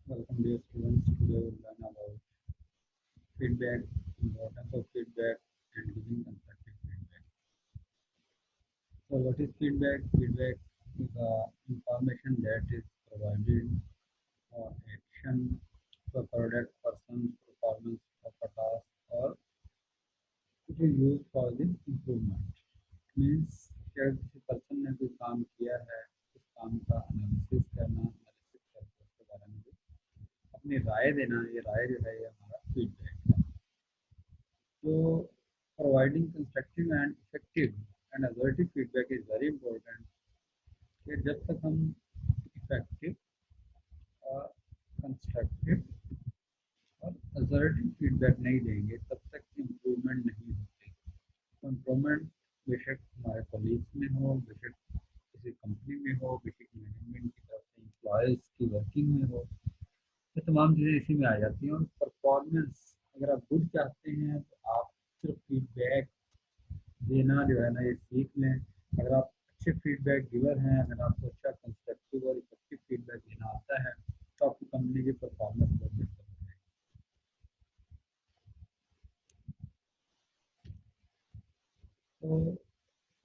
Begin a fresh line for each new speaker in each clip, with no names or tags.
Welcome dear students. Today we'll learn about feedback, importance of feedback and giving constructive feedback. So what is feedback? Feedback is information that is provided for action, for product, person, performance of a task, or it is used for the improvement. Means कि अगर किसी person ने कोई काम किया है, उस काम का एनालिसिस करना, एनालिसिस करके उसके बारे में अपनी राय देना, ये राय जो है ये हमारा फीडबैक है। So providing constructive and effective and assertive feedback is very important कि जब तक हम इफेक्टिव और कंस्ट्रक्टिव और असर्टिव फीडबैक नहीं देंगे तब तक इम्प्रूवमेंट नहीं होती। तो इम्प्रूवमेंट बेशक हमारे कॉलीग्स में हो, बेशक किसी कंपनी में हो, बेशक मैनेजमेंट की तरफ से एम्प्लॉयज़ की वर्किंग में हो, ये तमाम चीज़ें इसी में आ जाती हैं। और परफॉर्मेंस अगर आप गुड चाहते हैं तो आप सिर्फ फीडबैक देना जो है ना ये सीख लें। अगर आप अच्छे फीडबैक गिवर हैं, अगर आपको अच्छा कंस्ट्रक्टिव और इफेक्टिव फीडबैक देना आता है तो आपकी कंपनी की परफॉर्मेंस बहुत बेहतर हो जाएगी। तो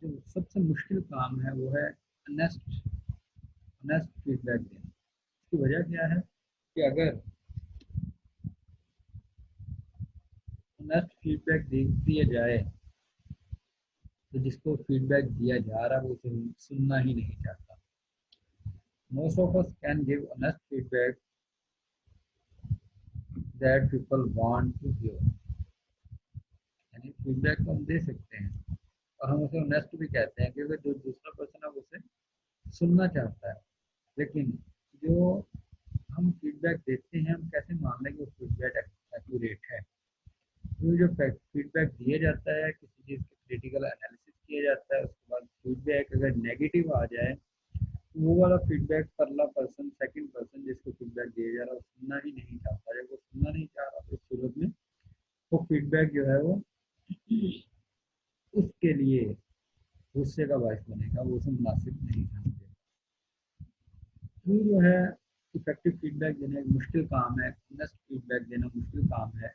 जो सबसे मुश्किल काम है वो है ऑनेस्ट ऑनेस्ट फीडबैक देना। इसकी वजह क्या है कि अगर ऑनेस्ट फीडबैक दे दिया जाए तो जिसको फीडबैक दिया जा रहा है वो उसे सुनना ही नहीं चाहता। Most of us can give honest feedback that people want to hear. यानी फीडबैक तो हम दे सकते हैं और हम उसे ऑनेस्ट भी कहते हैं क्योंकि जो दूसरा पर्सन है वो उसे सुनना चाहता है। लेकिन जो हम फीडबैक देते हैं हम कैसे मान लें कि वो फीडबैक एक्यूरेट है। तो जो फीडबैक दिया जाता है किसी चीज़ की क्रिटिकल एनालिसिस किया जाता है, उसके बाद फीडबैक अगर नेगेटिव आ जाए तो वो वाला फीडबैक पहला पर्सन सेकंड पर्सन जिसको फीडबैक दिया जा रहा है वो सुनना ही नहीं चाहता। जब वो सुनना नहीं चाह रहा तो इस सूरत में वो फीडबैक जो है वो उसके लिए गुस्से का बायस बनेगा, वो उसे मुनासिब नहीं समझेगा। तो जो है इफेक्टिव फीडबैक देना एक मुश्किल काम है, ऑनेस्ट फीडबैक देना मुश्किल काम है।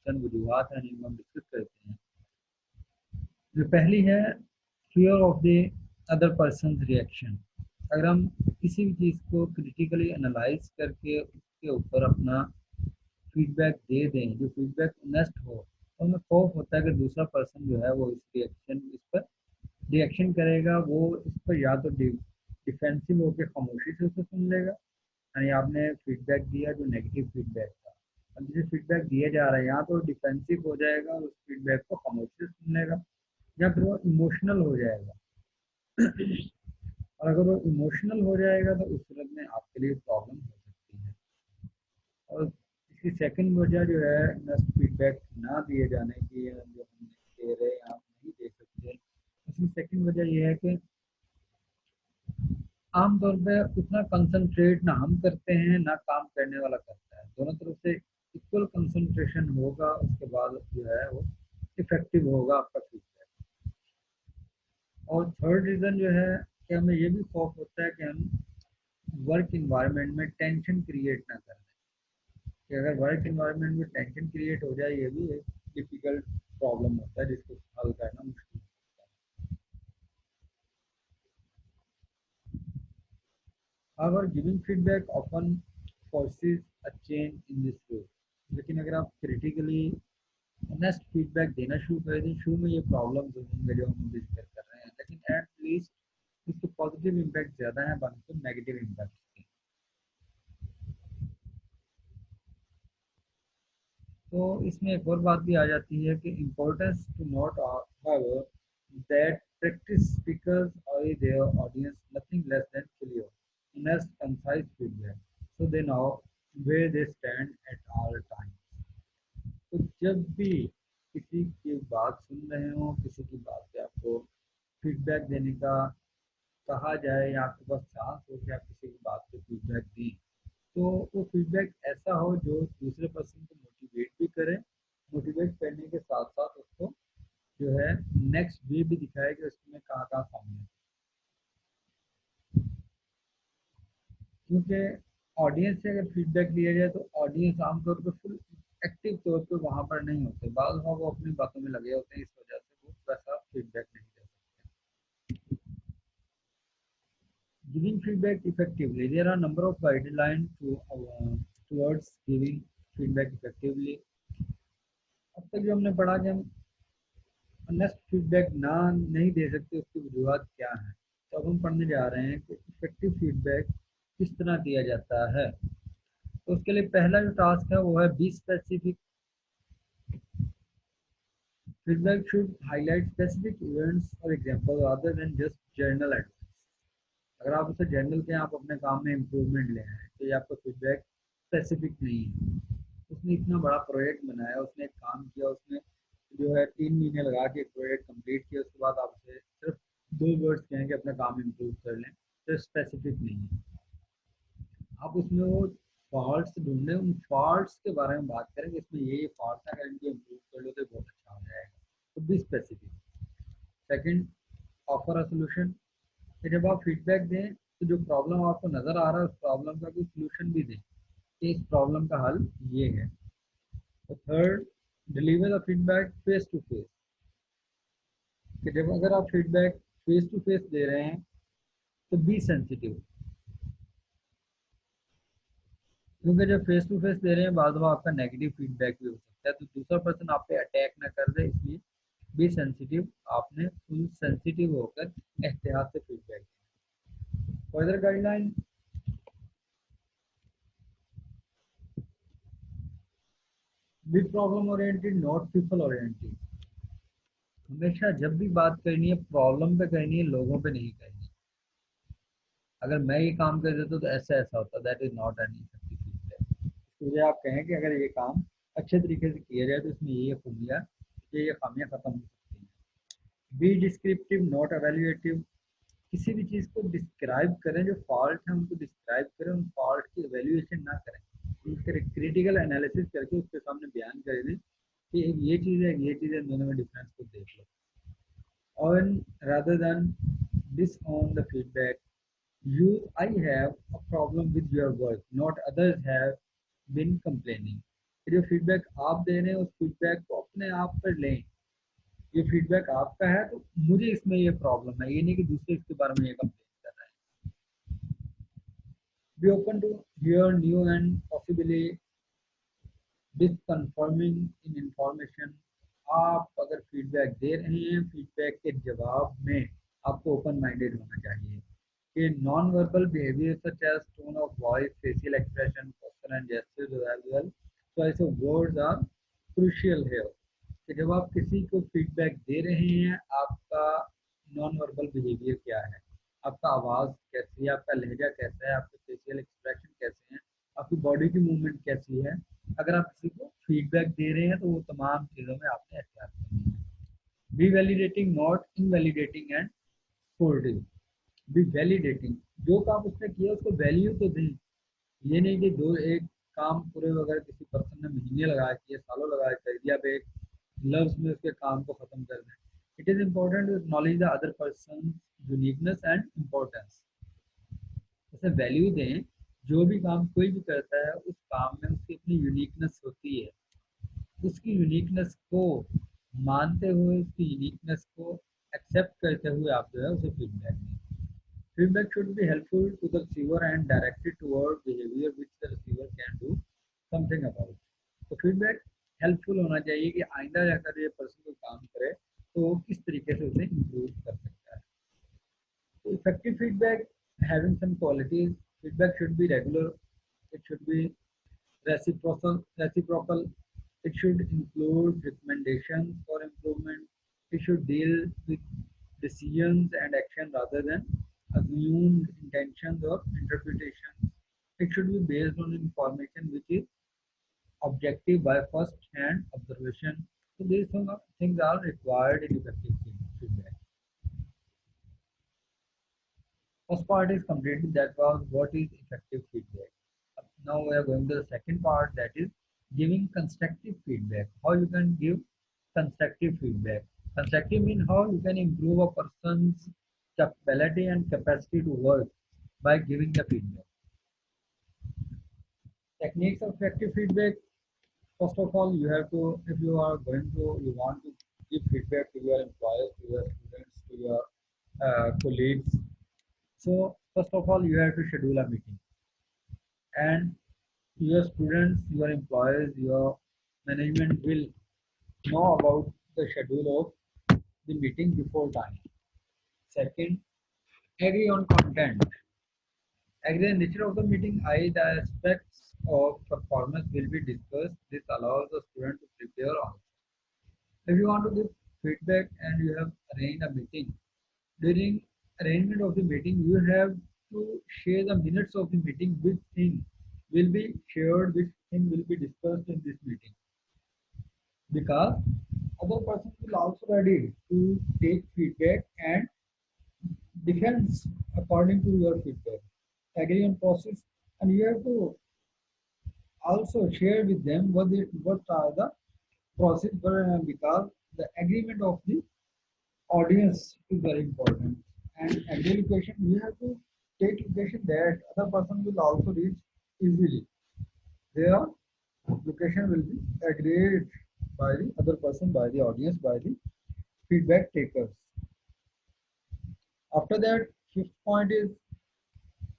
चंद वजूहत हैं जिनको हम डिस्कस करते हैं। जो पहली है fear of the other person reaction. अगर हम किसी भी चीज़ को क्रिटिकली एनालाइज करके उसके ऊपर अपना फीडबैक दे दें जो फीडबैक ऑनेस्ट हो तो हमें खौफ होता है कि दूसरा पर्सन जो है वो इस पर रिएक्शन करेगा। वो इस पर या तो डिफेंसिव होकर खामोशी से उसे सुन लेगा, यानी आपने फीडबैक दिया जो नेगेटिव फीडबैक था, अब जिसे फीडबैक दिया जा रहा है यहाँ तो डिफेंसिव हो जाएगा और उस फीडबैक को खामोशी से सुन लेगा, या फिर वो इमोशनल हो जाएगा। और अगर वो इमोशनल हो जाएगा तो उस सूरत में आपके लिए प्रॉब्लम हो सकती है। और इसकी सेकंड वजह जो है नेक्स्ट फीडबैक ना दिए जाने की, जो हम दे रहे हैं आप नहीं दे सकते, इसकी सेकंड वजह ये है कि आमतौर पे उतना कंसंट्रेट ना हम करते हैं ना काम करने वाला करता है। दोनों तरफ से इक्वल कंसंट्रेशन होगा उसके बाद जो है वो इफेक्टिव होगा आपका फीडबैक। और थर्ड रीज़न जो है कि हमें ये भी खौफ होता है कि हम वर्क इन्वायरमेंट में टेंशन क्रिएट ना कर दें, कि अगर वर्क इन्वायरमेंट में टेंशन क्रिएट हो जाए ये भी एक डिफिकल्ट प्रॉब्लम होता है जिसको हल करना मुश्किल होता है। However, giving feedback often forces a change in this way। लेकिन अगर आप क्रिटिकली ऑनेस्ट फीडबैक देना शुरू कर दें, शुरू में ये प्रॉब्लम्स होंगे जो हम डिस्कस कर रहे हैं, लेकिन एट लीस्ट इसके पॉजिटिव इम्पैक्ट ज़्यादा है बनते नेगेटिव इम्पैक्ट के। तो इसमें एक और बात भी आ जाती है कि importance to note however that practice speakers और their audience nothing less than clear honest concise feedback so they know where they stand at all times। तो जब भी किसी की बात सुन रहे हो, किसी की बात पे आपको फीडबैक देने का कहा जाए या आपके पास चांस हो कि आप किसी की बात पे फीडबैक दें, तो वो फीडबैक ऐसा हो जो दूसरे पर्सन को मोटिवेट भी करे, मोटिवेट करने के साथ साथ उसको जो है नेक्स्ट वे भी दिखाए कि उसमें कहाँ कहाँ खामी है। क्योंकि ऑडियंस से अगर फीडबैक लिया जाए तो ऑडियंस आमतौर पर फुल एक्टिव तौर पे वहां पर नहीं होते, बाद में वो अपनी बातों में लगे होते हैं, इस वजह से वो वैसा फीडबैक नहीं दे सकते। Giving feedback effectively, there are number of guideline towards giving feedback effectively. अब तक जो हमने पढ़ा कि हम ऑनेस्ट फीडबैक ना नहीं दे सकते, उसकी वजूहत क्या है, तो अब हम पढ़ने जा रहे हैं कि इफेक्टिव फीडबैक किस तरह दिया जाता है। तो उसके लिए पहला जो टास्क है वो है be specific. Feedback should highlight specific events or examples rather than just general advice. अगर आप उसे जनरल के आप अपने काम में इम्प्रूवमेंट ले आए तो ये आपका फीडबैक स्पेसिफिक नहीं है। उसने इतना बड़ा प्रोजेक्ट बनाया, उसने एक काम किया, उसने जो है 3 महीने लगा के एक प्रोजेक्ट कंप्लीट किया, उसके बाद आप उसे सिर्फ 2 वर्ड्स कहें कि अपना काम इम्प्रूव कर लें, तो स्पेसिफिक नहीं है। आप उसमें वो फॉल्ट्स ढूंढें, उन फॉल्ट्स के बारे में बात करें कि इसमें ये फॉल्ट है, अगर इनको इम्प्रूव कर लो तो बहुत अच्छा हो जाएगा, तो be specific. Second, offer a solution, कि जब आप फीडबैक दें तो जो प्रॉब्लम आपको नज़र आ रहा है उस प्रॉब्लम का कोई सोल्यूशन भी दें कि इस प्रॉब्लम का हल ये है। तो third, deliver the feedback face to face, कि जब अगर आप फीडबैक फेस टू फेस दे रहे हैं तो बी सेंसिटिव, क्योंकि जब फेस टू फेस दे रहे हैं बाद में आपका नेगेटिव फीडबैक भी हो सकता है, तो दूसरा पर्सन आप पे अटैक ना कर दे, इसलिए बी सेंसिटिव, आपने फुल सेंसिटिव होकर एहतियात से feedback. Further guideline, be problem oriented not people oriented. हमेशा जब भी बात करनी है प्रॉब्लम पे करनी है, लोगों पे नहीं करनी। अगर मैं ये काम कर देता तो ऐसा ऐसा होता, that is not an effective feedback. मुझे आप कहें कि अगर ये काम अच्छे तरीके से किया जाए तो इसमें ये खूबियाँ, ये खामियाँ खत्म हो सकती हैं। बी डिस्क्रिप्टिव नॉट एवेल्युएटिव, किसी भी चीज़ को डिस्क्राइब करें, जो फॉल्ट है उनको डिस्क्राइब करें, उन फॉल्ट की एवेल्युएशन ना करें, क्रिटिकल एनालिसिस करके उसके सामने बयान कर दें कि एक ये चीज़ है, एक ये चीज़ है, दोनों में डिफरेंस को देख लो। On rather than disown the feedback, I have a problem with your work, not others have been complaining. जो फीडबैक आप दे रहे हैं उस फीडबैक को अपने आप पर लें, ये फीडबैक आपका है तो मुझे इसमें ये प्रॉब्लम है, ये नहीं कि दूसरे इसके बारे में ये कंप्लेन कर रहे हैं। Be open to hear new and possibly disconfirming in information. आप अगर फीडबैक दे रहे हैं, फीडबैक के जवाब में आपको ओपन माइंडेड होना चाहिए कि non verbal behaviour such as tone of voice, facial expression, posture and gestures as well choice of words are crucial है। कि जब आप किसी को फीडबैक दे रहे हैं, आपका नॉन वर्बल बिहेवियर क्या है, आपका आवाज़ कैसी है, आपका लहजा कैसा है, आपके फेशियल एक्सप्रेशन कैसे हैं, आपकी बॉडी की मूवमेंट कैसी है। अगर आप किसी को फीडबैक दे रहे हैं तो वो तमाम चीज़ों में आपने एहतियात करनी है। Be validating not invalidating and sportive. Be validating, जो काम उसने किया उसको वैल्यू तो दें, ये नहीं कि दो एक काम पूरे अगर किसी पर्सन ने महीने लगाया किया, सालों लगाया कर दिया, आप एक लफ्ज में उसके काम को खत्म कर दें। It is important to acknowledge the other person uniqueness and importance, उसे वैल्यू दें। जो भी काम कोई भी करता है उस काम में उसकी अपनी यूनिकनेस होती है, उसकी यूनिकनेस को मानते हुए, उसकी यूनिकनेस को एक्सेप्ट करते हुए आप जो है उसे फीडबैक दें। Feedback should be helpful to the receiver and directed toward behaviour which the receiver can do something about. तो फीडबैक हेल्पफुल होना चाहिए कि आइंदा जाकर ये पर्सन कोई काम करे तो वो किस तरीके से उसे इम्प्रूव कर सकता है। तो effective feedback having some qualities, feedback should be regular, it should be reciprocal. It should include recommendations for improvement. It should deal with decisions and action rather than assumed intentions or interpretations. It should be based on information which is objective by first-hand observation. So these things are required in effective feedback. First part is completed. That was what is effective feedback. Now we are going to the second part, that is giving constructive feedback. How you can give constructive feedback. Constructive means how you can improve a person's capability and capacity to work by giving the feedback. Techniques of effective feedback. First of all, you have to, if you are going to, you want to give feedback to your employers, to your students, to your colleagues. So first of all, you have to schedule a meeting, and your students, your employers, your management will know about the schedule of the meeting before time. Second, agree on content. Agree on the nature of the meeting. The aspects of performance will be discussed. This allows the student to prepare on. If you want to give feedback and you have arranged a meeting, during arrangement of the meeting, you have to share the minutes of the meeting, which thing will be shared, which thing will be discussed in this meeting. Because other person will also ready to take feedback and defense according to your feedback. Agree on process, and you have to also share with them what are the process because the agreement of the audience is very important. And agree location, you have to take location that other person will also reach easily. Their location will be agreed by the other person, by the audience, by the feedback takers. After that, fifth point is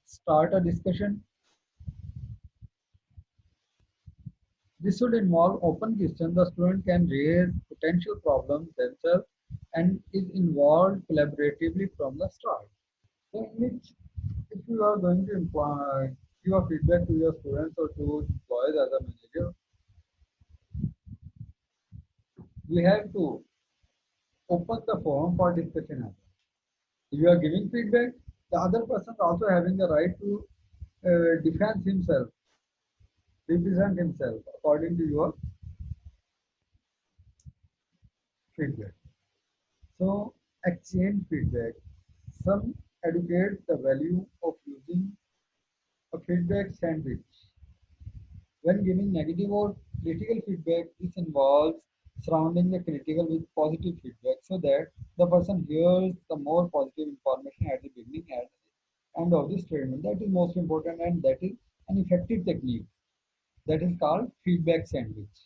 start a discussion. This should involve open questions. The student can raise potential problems themselves and is involved collaboratively from the start. So, in which, if you are going to give a feedback to your students or to employees as a manager, you have to open the forum for discussion. If you are giving feedback, the other person is also having the right to defend himself, represent himself according to your feedback. So, exchange feedback. Some educate the value of using a feedback sandwich. When giving negative or critical feedback, this involves surrounding the critical with positive feedback so that the person hears the more positive information at the beginning and end of the statement. That is most important, and that is an effective technique that is called feedback sandwich.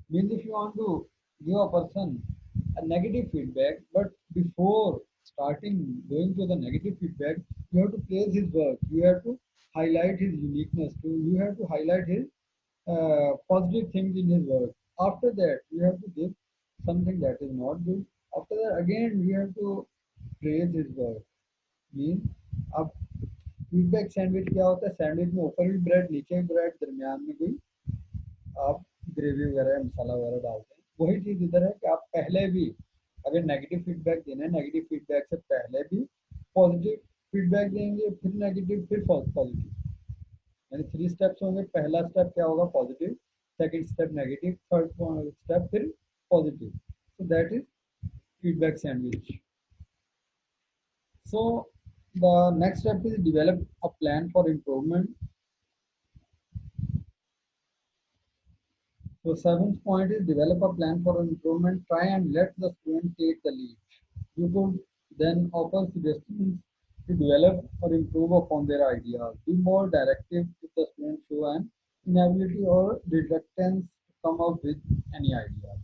Means if you want to give a person a negative feedback, but before starting going to the negative feedback, you have to praise his work. You have to highlight his uniqueness. You have to highlight his positive things in his work. After that, you have to give something that is not good. After that, again, you have to praise his work. Means अब feedback sandwich क्या होता है? Sandwich में ऊपर भी bread, नीचे भी bread, दरमियान में कोई आप ग्रेवी वगैरह मसाला वगैरह डालते हैं। वही चीज़ इधर है कि आप पहले भी अगर नेगेटिव फीडबैक देना है, नेगेटिव फीडबैक से पहले भी पॉजिटिव फीडबैक देंगे, फिर नेगेटिव, फिर पॉजिटिव, यानी 3 स्टेप्स होंगे। पहला स्टेप क्या होगा? Positive, second step negative, third step फिर positive. So that is feedback sandwich. So the next step is develop a plan for improvement. So seventh point is develop a plan for improvement. Try and let the student take the lead. You could then offer suggestions to develop or improve upon their ideas. Be more directive if the student show an inability or reluctance to come up with any ideas.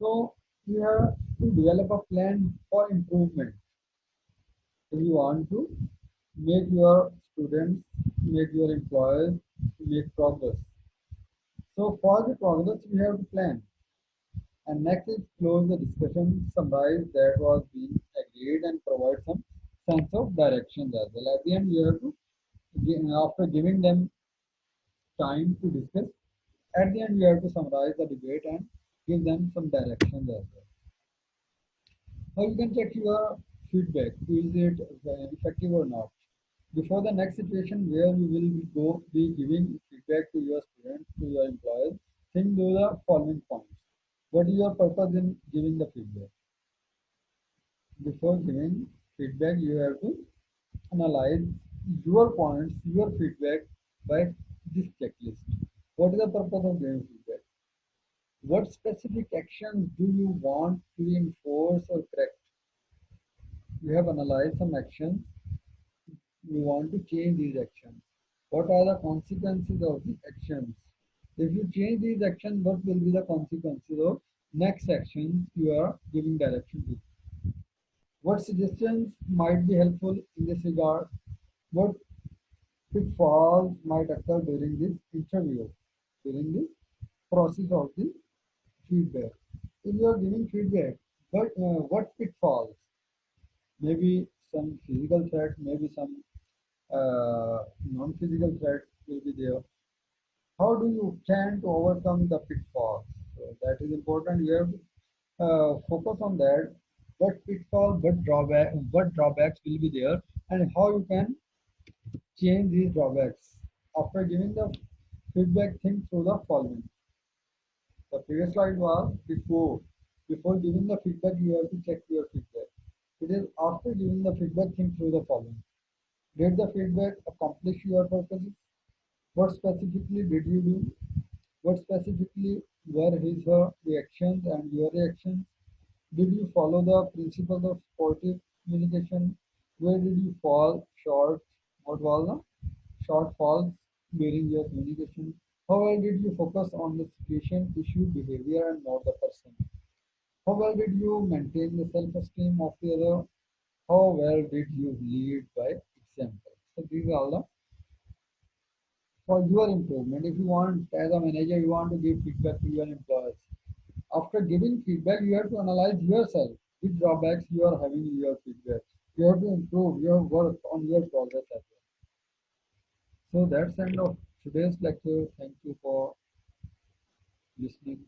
So you have to develop a plan for improvement. If you want to make your students, make your employers make progress. So for the progress, we have to plan. And next is close the discussion, summarize that was being agreed, and provide some sense of direction as well. At the end, you have to, after giving them time to discuss, at the end, you have to summarize the debate and give them some direction as well. How you can check your feedback, is it effective or not? Before the next situation where you will go be giving feedback to your students, to your employers, think through the following points. What is your purpose in giving the feedback? Before giving feedback, you have to analyze your points, your feedback by this checklist. What is the purpose of giving feedback? What specific actions do you want to enforce or correct? You have analyzed some actions, you want to change these actions. What are the consequences of the actions? If you change these actions, what will be the consequences of next actions you are giving direction to? What suggestions might be helpful in this regard? What pitfalls might occur during this interview, during the process of the feedback? If you are giving feedback, but what pitfalls? Maybe some physical threat, maybe some non-physical threat will be there. How do you plan to overcome the pitfalls? So that is important. You have to focus on that. What pitfall, what drawbacks will be there, and how you can change these drawbacks. After giving the feedback, think through the following. The previous slide was before giving the feedback, you have to check your feedback. It is after giving the feedback, think through the following. Did the feedback accomplish your purposes? What specifically did you do? What specifically were his her reactions and your reactions? Did you follow the principles of sportive communication? Where did you fall short? What was the shortfalls during your communication? How well did you focus on the situation, issue, behavior, and not the person? How well did you maintain the self-esteem of the other? How well did you lead by example? So these are all the for your improvement. If you want, as a manager, you want to give feedback to your employees. After giving feedback, you have to analyze yourself, which drawbacks you are having in your feedback. You have to improve your work on your progress as well. So that's the end of today's lecture. Thank you for listening.